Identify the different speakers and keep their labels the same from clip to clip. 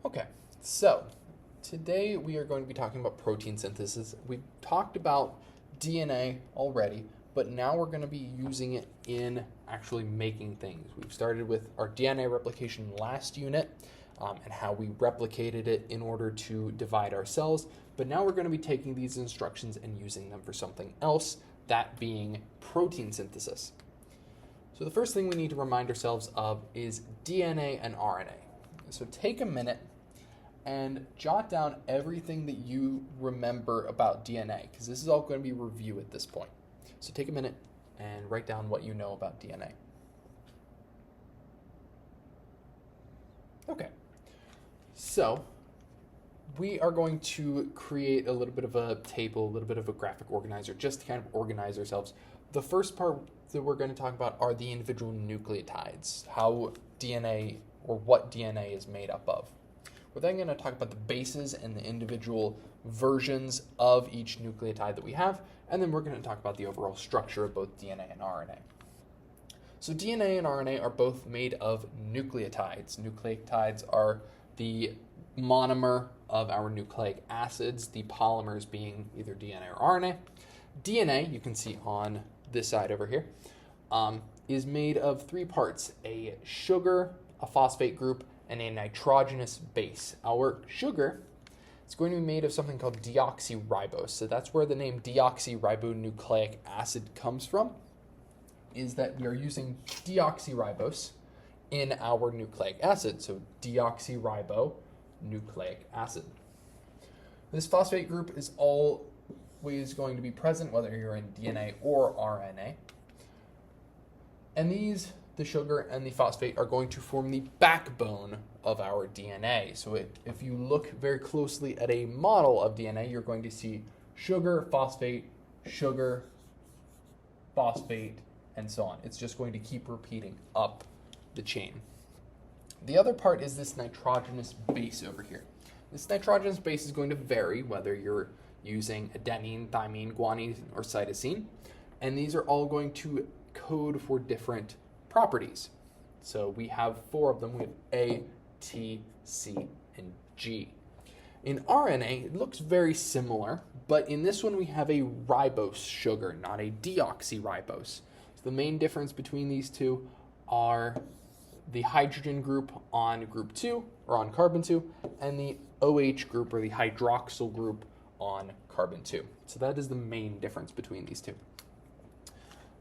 Speaker 1: Okay, so today we are going to be talking about protein synthesis. We've talked about DNA already, but now we're going to be using it in actually making things. We've started with our DNA replication last unit and how we replicated it in order to divide our cells, but now we're going to be taking these instructions and using them for something else, that being protein synthesis. So the first thing we need to remind ourselves of is DNA and RNA. So take a minute and jot down everything that you remember about DNA, because this is all going to be review at this point. So take a minute and write down what you know about DNA. Okay, so we are going to create a little bit of a table, a little bit of a graphic organizer, just to kind of organize ourselves. The first part that we're going to talk about are the individual nucleotides, how DNA or what DNA is made up of. We're then going to talk about the bases and the individual versions of each nucleotide that we have, and then we're going to talk about the overall structure of both DNA and RNA. So DNA and RNA are both made of nucleotides. Nucleotides are the monomer of our nucleic acids, the polymers being either DNA or RNA. DNA, you can see on this side over here, is made of three parts: a sugar, a phosphate group, and a nitrogenous base. Our sugar is going to be made of something called deoxyribose. So that's where the name deoxyribonucleic acid comes from, is that we are using deoxyribose in our nucleic acid. So deoxyribonucleic acid. This phosphate group is always going to be present whether you're in DNA or RNA. And these, the sugar and the phosphate, are going to form the backbone of our DNA. So if you look very closely at a model of DNA, you're going to see sugar, phosphate, and so on. It's just going to keep repeating up the chain. The other part is this nitrogenous base over here. This nitrogenous base is going to vary whether you're using adenine, thymine, guanine, or cytosine, and these are all going to code for different properties. So we have four of them. We have A, T, C, and G. In RNA, it looks very similar, but in this one we have a ribose sugar, not a deoxyribose. So the main difference between these two are the hydrogen group on group 2, or on carbon 2, and the OH group, or the hydroxyl group, on carbon 2. So that is the main difference between these two.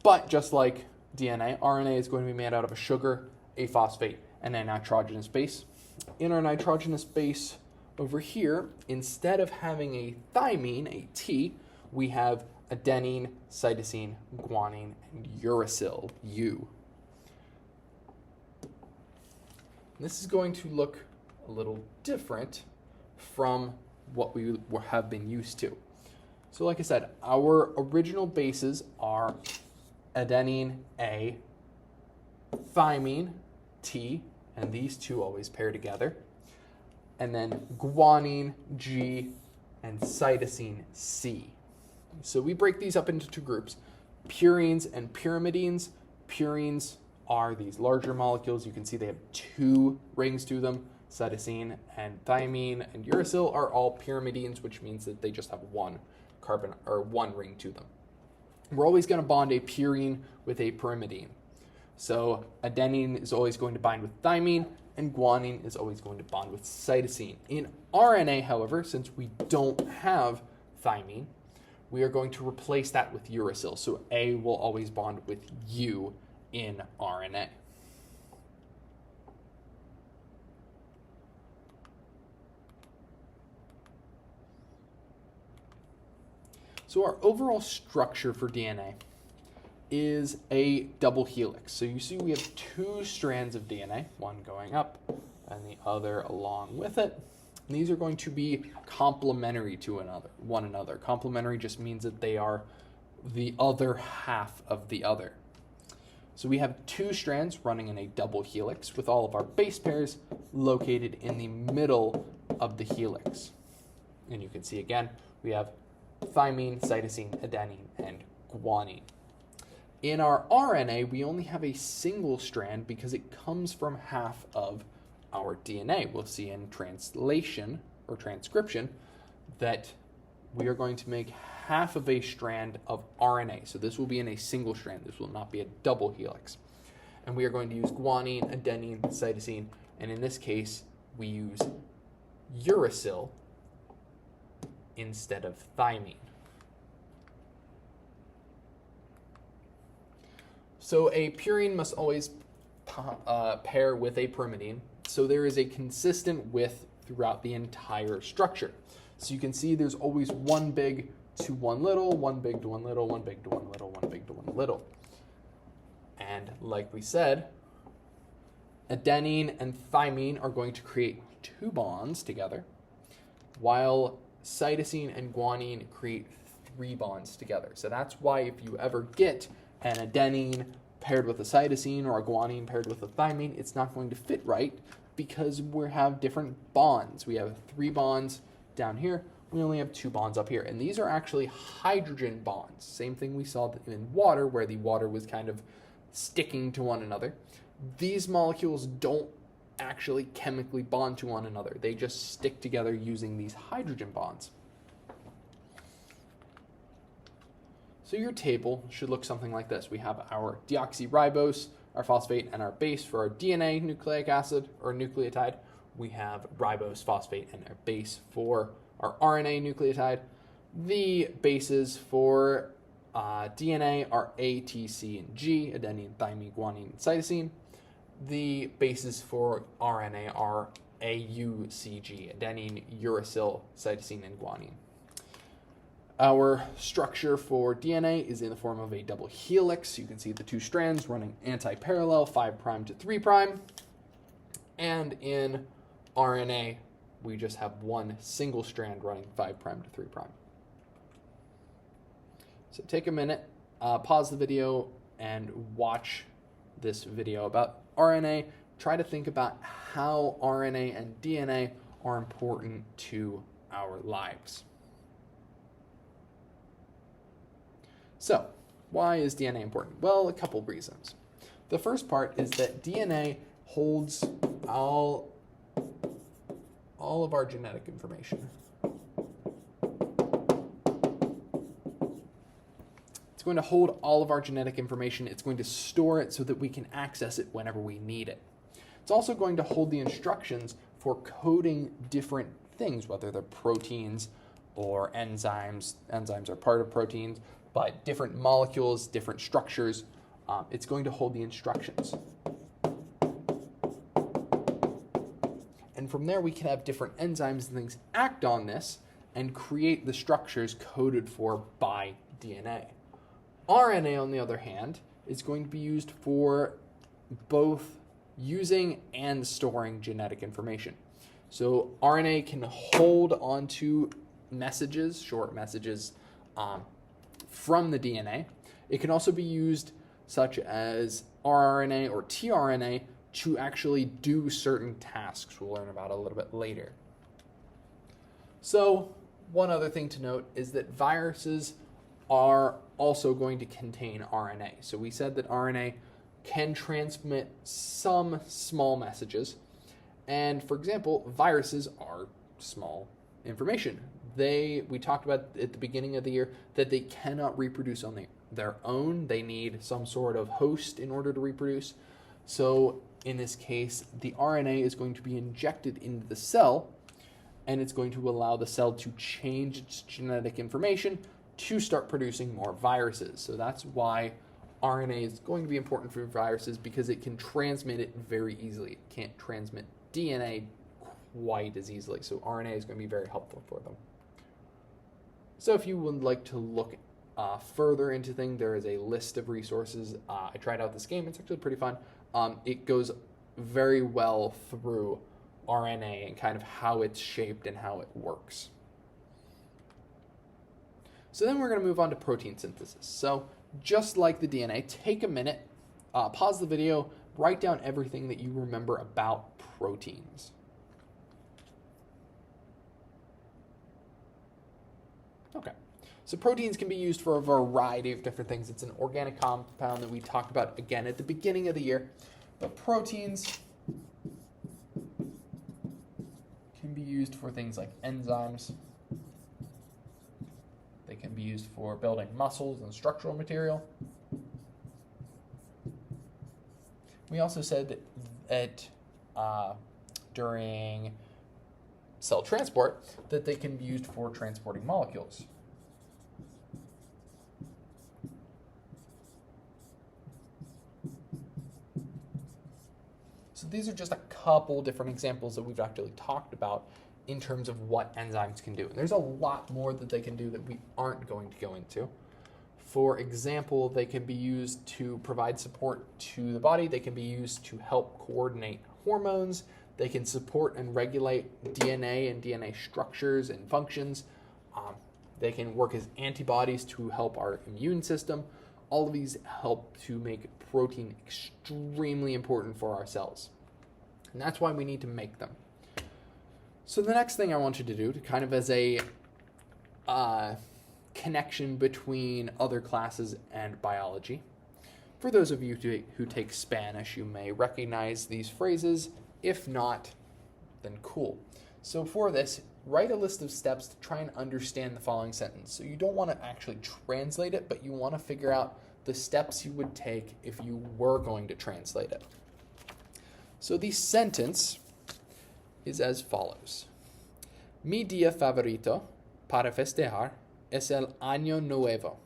Speaker 1: But just like DNA, RNA is going to be made out of a sugar, a phosphate, and a nitrogenous base. In our nitrogenous base over here, instead of having a thymine, a T, we have adenine, cytosine, guanine, and uracil, U. This is going to look a little different from what we have been used to. So like I said, our original bases are adenine, A, thymine, T, and these two always pair together, and then guanine, G, and cytosine, C. So we break these up into two groups: purines and pyrimidines. Purines are these larger molecules. You can see they have two rings to them. Cytosine and thymine and uracil are all pyrimidines, which means that they just have one carbon or one ring to them. We're always going to bond a purine with a pyrimidine. So adenine is always going to bind with thymine, and guanine is always going to bond with cytosine. In RNA, however, since we don't have thymine, we are going to replace that with uracil. So A will always bond with U in RNA. So our overall structure for DNA is a double helix. So you see we have two strands of DNA, one going up and the other along with it. And these are going to be complementary to one another. Complementary just means that they are the other half of the other. So we have two strands running in a double helix with all of our base pairs located in the middle of the helix. And you can see again, we have thymine, cytosine, adenine, and guanine. In our RNA, we only have a single strand because it comes from half of our DNA. We'll see in translation or transcription that we are going to make half of a strand of RNA. So this will be in a single strand. This will not be a double helix. And we are going to use guanine, adenine, cytosine, and in this case, we use uracil instead of thymine. So a purine must always pair with a pyrimidine, so there is a consistent width throughout the entire structure. So you can see there's always one big to one little, one big to one little, one big to one little, one big to one little. And like we said, adenine and thymine are going to create 2 bonds together, while cytosine and guanine create 3 bonds together. So that's why if you ever get an adenine paired with a cytosine or a guanine paired with a thymine, it's not going to fit right because we have different bonds. We have 3 bonds down here. We only have 2 bonds up here. And these are actually hydrogen bonds. Same thing we saw in water, where the water was kind of sticking to one another. These molecules don't actually chemically bond to one another. They just stick together using these hydrogen bonds. So your table should look something like this. We have our deoxyribose, our phosphate, and our base for our DNA nucleic acid or nucleotide. We have ribose, phosphate, and our base for our RNA nucleotide. The bases for DNA are A, T, C, and G, adenine, thymine, guanine, and cytosine. The bases for RNA are A, U, C, G, adenine, uracil, cytosine, and guanine. Our structure for DNA is in the form of a double helix. You can see the 2 strands running anti-parallel, 5' to 3'. And in RNA, we just have one single strand running 5' to 3'. So take a minute, pause the video, and watch this video about RNA. Try to think about how RNA and DNA are important to our lives. So, why is DNA important? Well, a couple reasons. The first part is that DNA holds all of our genetic information. It's going to hold all of our genetic information. It's going to store it so that we can access it whenever we need it. It's also going to hold the instructions for coding different things, whether they're proteins or enzymes. Enzymes are part of proteins, but different molecules, different structures. It's going to hold the instructions. And from there, we can have different enzymes and things act on this and create the structures coded for by DNA. RNA, on the other hand, is going to be used for both using and storing genetic information. So RNA can hold onto messages, short messages, from the DNA. It can also be used, such as rRNA or tRNA, to actually do certain tasks. We'll learn about it a little bit later. So one other thing to note is that viruses are also going to contain RNA. So we said that RNA can transmit some small messages. And for example, viruses are small information. We talked about at the beginning of the year that they cannot reproduce on their own. They need some sort of host in order to reproduce. So in this case, the RNA is going to be injected into the cell, and it's going to allow the cell to change its genetic information to start producing more viruses. So that's why RNA is going to be important for viruses, because it can transmit it very easily. It can't transmit DNA quite as easily. So RNA is going to be very helpful for them. So if you would like to look further into things, there is a list of resources. I tried out this game. It's actually pretty fun. It goes very well through RNA and kind of how it's shaped and how it works. So then we're going to move on to protein synthesis. So just like the DNA, take a minute, pause the video, write down everything that you remember about proteins. Okay, so proteins can be used for a variety of different things. It's an organic compound that we talked about again at the beginning of the year. But proteins can be used for things like enzymes. They can be used for building muscles and structural material. We also said that during cell transport that they can be used for transporting molecules. So these are just a couple different examples that we've actually talked about in terms of what enzymes can do. And there's a lot more that they can do that we aren't going to go into. For example, they can be used to provide support to the body. They can be used to help coordinate hormones. They can support and regulate DNA and DNA structures and functions. They can work as antibodies to help our immune system. All of these help to make protein extremely important for our cells. And that's why we need to make them. So the next thing I want you to do, to kind of as a connection between other classes and biology, for those of you who take Spanish, you may recognize these phrases. If not, then cool. So for this, write a list of steps to try and understand the following sentence. So you don't want to actually translate it, but you want to figure out the steps you would take if you were going to translate it. So the sentence is as follows. Mi día favorito para festejar es el Año Nuevo.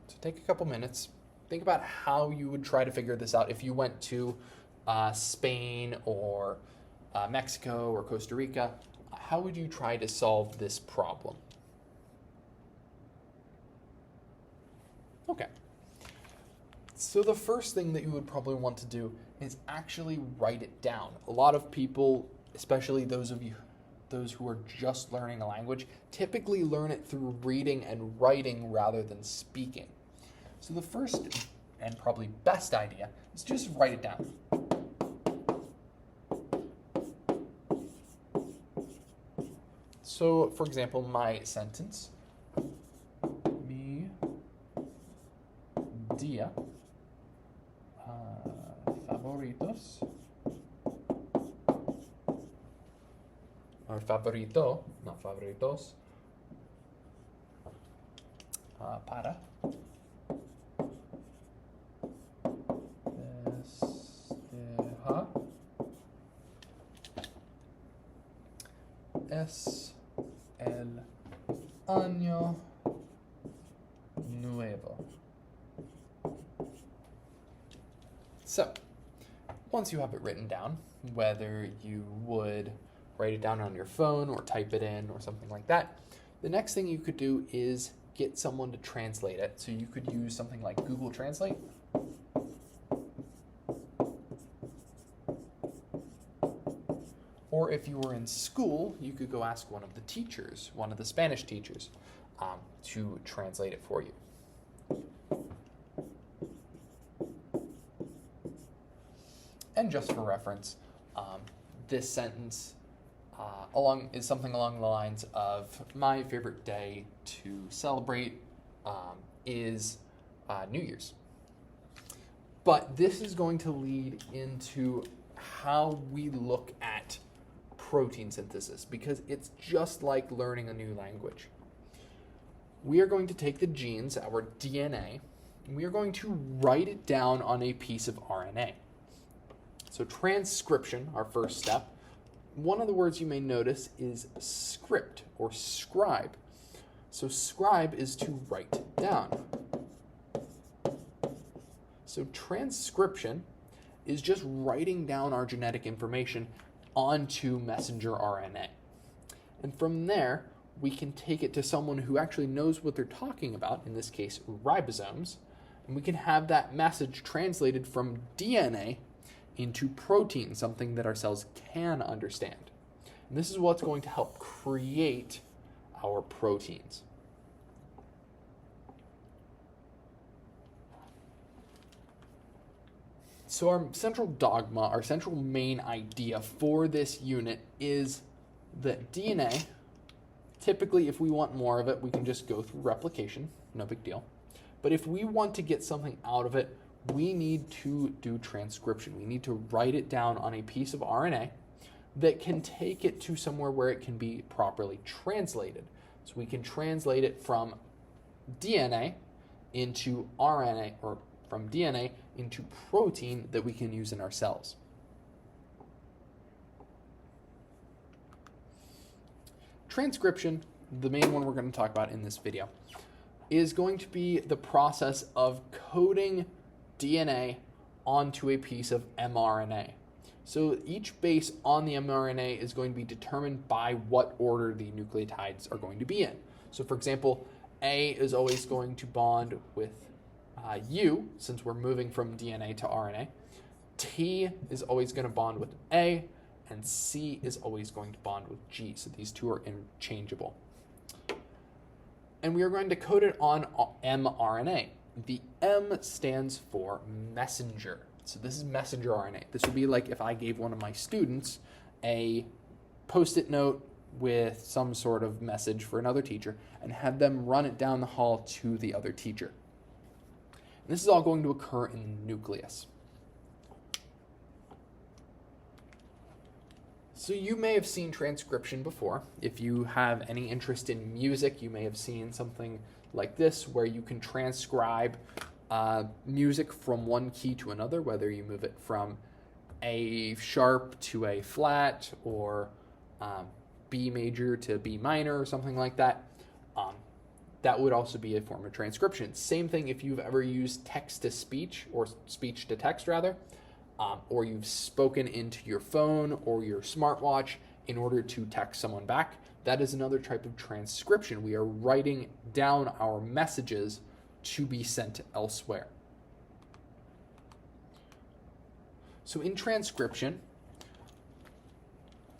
Speaker 1: So take a couple minutes. Think about how you would try to figure this out if you went to Spain or Mexico or Costa Rica. How would you try to solve this problem? Okay. So the first thing that you would probably want to do is actually write it down. A lot of people, especially those who are just learning a language, typically learn it through reading and writing rather than speaking. So the first and probably best idea is just write it down. So, for example, my sentence, mi día favoritos, or favorito, not favoritos, para festejar es el Año Nuevo. So, once you have it written down, whether you would write it down on your phone or type it in or something like that, the next thing you could do is get someone to translate it. So you could use something like Google Translate. Or if you were in school, you could go ask one of the teachers, one of the Spanish teachers, to translate it for you. And just for reference, this sentence is something along the lines of, my favorite day to celebrate is New Year's. But this is going to lead into how we look at protein synthesis, because it's just like learning a new language. We are going to take the genes, our DNA, and we are going to write it down on a piece of RNA. So transcription, our first step, one of the words you may notice is script or scribe. So scribe is to write down. So transcription is just writing down our genetic information onto messenger RNA. And from there, we can take it to someone who actually knows what they're talking about, in this case, ribosomes, and we can have that message translated from DNA into protein, something that our cells can understand. And this is what's going to help create our proteins. So our central dogma, our central main idea for this unit is that DNA, typically if we want more of it, we can just go through replication, no big deal. But if we want to get something out of it, we need to do transcription. We need to write it down on a piece of RNA that can take it to somewhere where it can be properly translated. So we can translate it from DNA into RNA, or from DNA into protein that we can use in our cells. Transcription, the main one we're going to talk about in this video, is going to be the process of coding DNA onto a piece of mRNA. So each base on the mRNA is going to be determined by what order the nucleotides are going to be in. So for example, A is always going to bond with U, since we're moving from DNA to RNA. T is always going to bond with A, and C is always going to bond with G. So these two are interchangeable. And we are going to code it on mRNA. The M stands for messenger. So this is messenger RNA. This would be like if I gave one of my students a Post-it note with some sort of message for another teacher and had them run it down the hall to the other teacher. And this is all going to occur in the nucleus. So you may have seen transcription before. If you have any interest in music, you may have seen something like this where you can transcribe music from one key to another, whether you move it from A sharp to A flat, or B major to B minor, or something like that. That would also be a form of transcription. Same thing if you've ever used text-to-speech, or speech-to-text rather, or you've spoken into your phone or your smartwatch in order to text someone back. That is another type of transcription. We are writing down our messages to be sent elsewhere. So in transcription,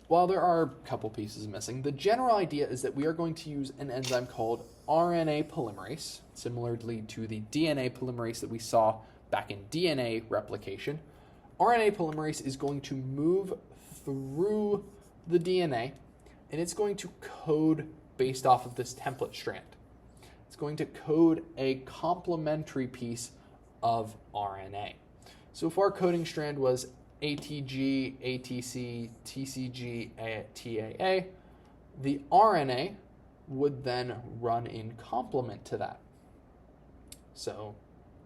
Speaker 1: while there are a couple pieces missing, the general idea is that we are going to use an enzyme called RNA polymerase, similarly to the DNA polymerase that we saw back in DNA replication. RNA polymerase is going to move through the DNA, and it's going to code based off of this template strand. It's going to code a complementary piece of RNA. So if our coding strand was ATG, ATC, TCG, TAA, the RNA would then run in complement to that. So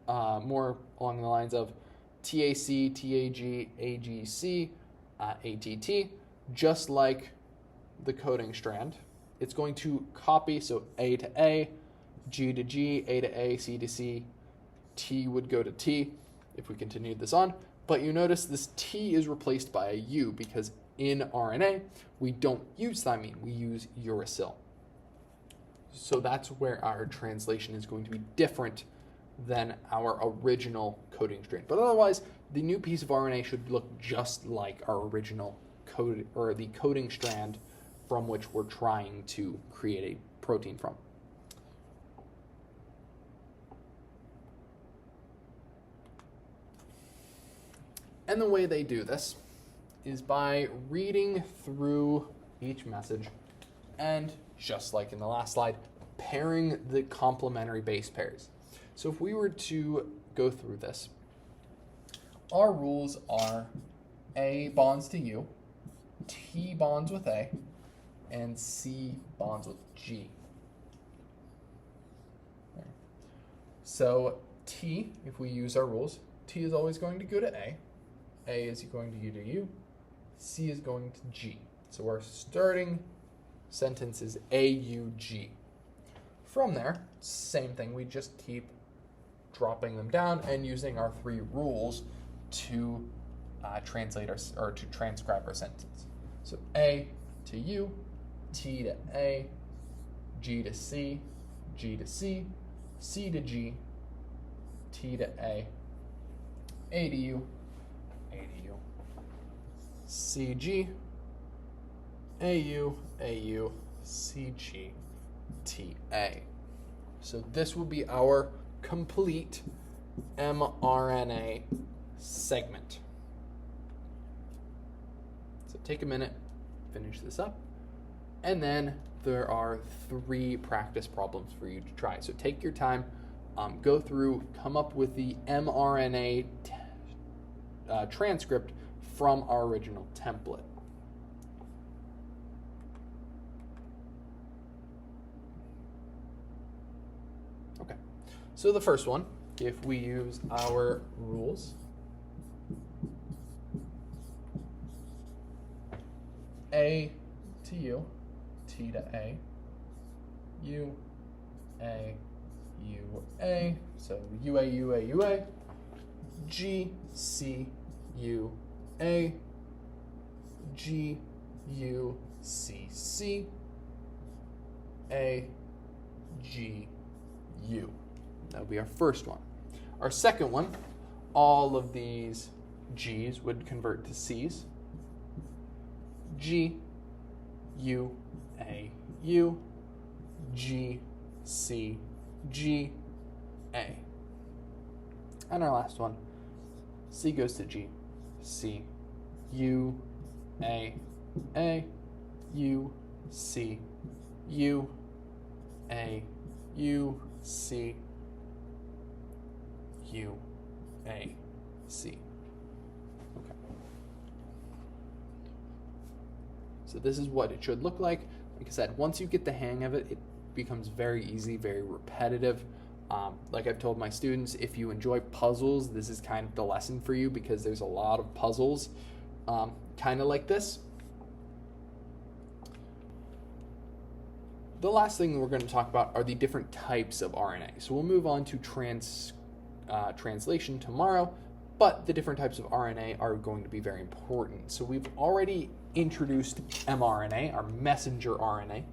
Speaker 1: more along the lines of TAC, TAG, AGC, ATT, just like the coding strand. It's going to copy, so A to A, G to G, A to A, C to C, T would go to T if we continued this on. But you notice this T is replaced by a U because in RNA, we don't use thymine, we use uracil. So that's where our translation is going to be different than our original coding strand. But otherwise, the new piece of RNA should look just like our original code, or the coding strand from which we're trying to create a protein from. And the way they do this is by reading through each message and, just like in the last slide, pairing the complementary base pairs. So if we were to go through this, our rules are A bonds to U, T bonds with A, and C bonds with G. Okay. So T, if we use our rules, T is always going to go to A is going to go to U, C is going to G. So our starting sentence is AUG. From there, same thing, we just keep dropping them down and using our three rules to translate or to transcribe our sentence. So A to U, T to A, G to C, G to C, C to G, T to A to U, A to U, CG, AU, AU, CG, TA. So this will be our complete mRNA segment. So take a minute, finish this up, and then there are 3 practice problems for you to try. So take your time, go through, come up with the mRNA transcript from our original template. Okay, so the first one, if we use our rules, A to U, T to A, U, A, U, A, so UA, UA, UA, G, C, U, A, G, U, C, C, A, G, U. That would be our first one. Our second one, all of these G's would convert to C's. G, U, A, U, G, C, G, A. And our last one, C goes to G, C, U, A, U, C, U, A, U, C, U, A, C. Okay. So this is what it should look like. Like I said, once you get the hang of it, it becomes very easy, very repetitive. Like I've told my students, if you enjoy puzzles, this is kind of the lesson for you because there's a lot of puzzles kind of like this. The last thing we're going to talk about are the different types of RNA. So we'll move on to translation tomorrow, but the different types of RNA are going to be very important. So we've already introduced mRNA, our messenger RNA.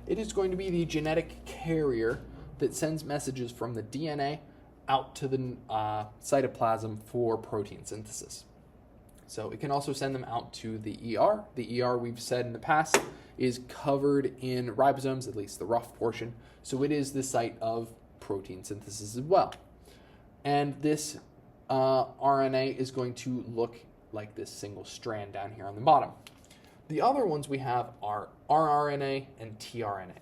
Speaker 1: It is going to be the genetic carrier that sends messages from the DNA out to the cytoplasm for protein synthesis. So it can also send them out to the ER. The ER, we've said in the past, is covered in ribosomes, at least the rough portion. So it is the site of protein synthesis as well. And this RNA is going to look like this single strand down here on the bottom. The other ones we have are rRNA and tRNA.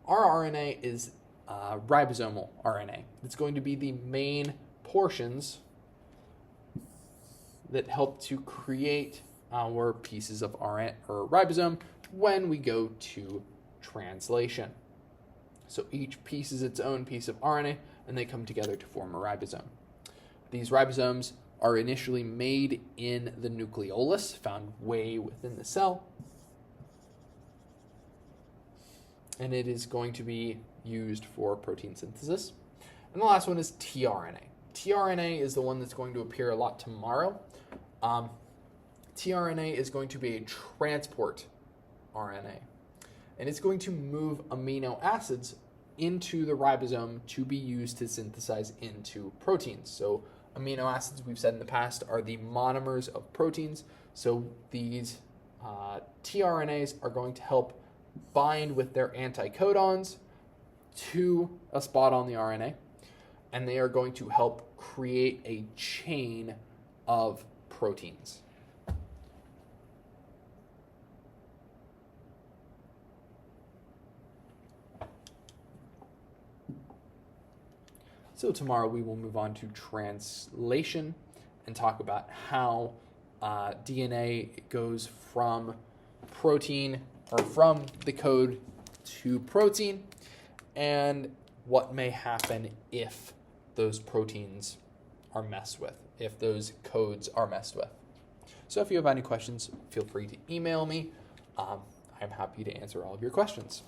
Speaker 1: rRNA is ribosomal RNA. It's going to be the main portions that help to create our pieces of RNA or ribosome when we go to translation. So each piece is its own piece of RNA, and they come together to form a ribosome. These ribosomes are initially made in the nucleolus, found way within the cell, and it is going to be used for protein synthesis. And the last one is tRNA. tRNA is the one that's going to appear a lot tomorrow. tRNA is going to be a transport RNA, and it's going to move amino acids into the ribosome to be used to synthesize into proteins. So amino acids, we've said in the past, are the monomers of proteins. So these tRNAs are going to help bind with their anticodons to a spot on the RNA, and they are going to help create a chain of proteins. So tomorrow we will move on to translation and talk about how DNA goes from protein or from the code to protein and what may happen if those proteins are messed with, if those codes are messed with. So if you have any questions, feel free to email me. I'm happy to answer all of your questions.